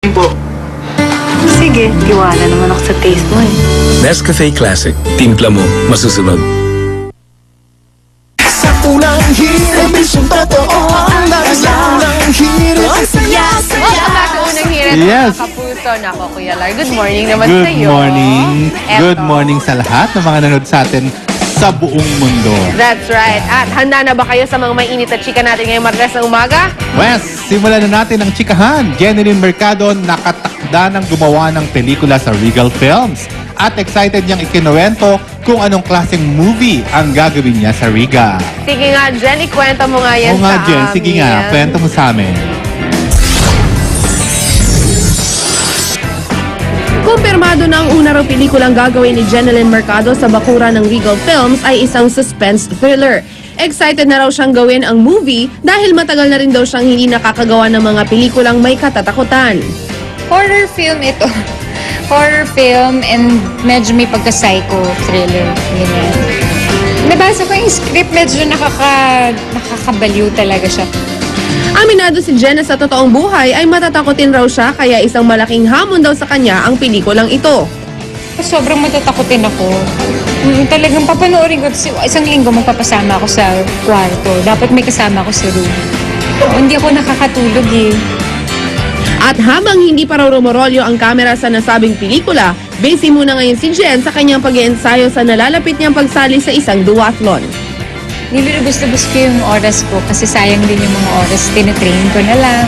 po. Sige, tiwala naman ako sa taste mo eh. Nescafe Classic. Timpla mo, masusunod. Sa unang hirit, bisyong totoo ang nasa unang hirit. Welcome back to Unang Hirit, Yes. mga kapuso. Nako, Kuya Lar, good morning naman Good sa'yo. morning. Eto. Good morning sa lahat ng mga nanonood sa atin sa buong mundo. That's right. At handa na ba kayo sa mga mainit at chika natin ngayong Martes ng umaga? Wes, simulan na natin ang chikahan. Jeneline Mercado nakatakda ng gumawa ng pelikula sa Regal Films. At excited niyang ikinuwento kung anong klaseng movie ang gagawin niya sa Regal. Sige nga, Jen, ikwento mo nga yan Oo nga, sa Jen. amin. Sige nga, kwento mo sa amin. Kumpirmado na ang una raw pelikulang gagawin ni Jeneline Mercado sa bakura ng Regal Films ay isang suspense thriller. Excited na raw siyang gawin ang movie dahil matagal na rin daw siyang hindi nakakagawa ng mga pelikulang may katatakutan. Horror film ito. Horror film and medyo may pagka-psycho thriller. Ganyan. Nabasa ko yung script, medyo nakakabaliw talaga siya. Aminado si Jen na sa totoong buhay ay matatakotin raw siya kaya isang malaking hamon daw sa kanya ang pelikulang ito. Sobrang matatakotin ako. Talagang papanoorin ko. Isang linggo magpapasama ako sa kwarto. Dapat may kasama ako sa room. Hindi ako nakakatulog eh. At habang hindi pa raw rumorolyo ang kamera sa nasabing pelikula, busy muna ngayon si Jen sa kanyang pag-iensayo sa nalalapit niyang pagsali sa isang duathlon. Nilulubos-lubos ko yung oras ko kasi sayang din yung mga oras. Tinatrain ko na lang.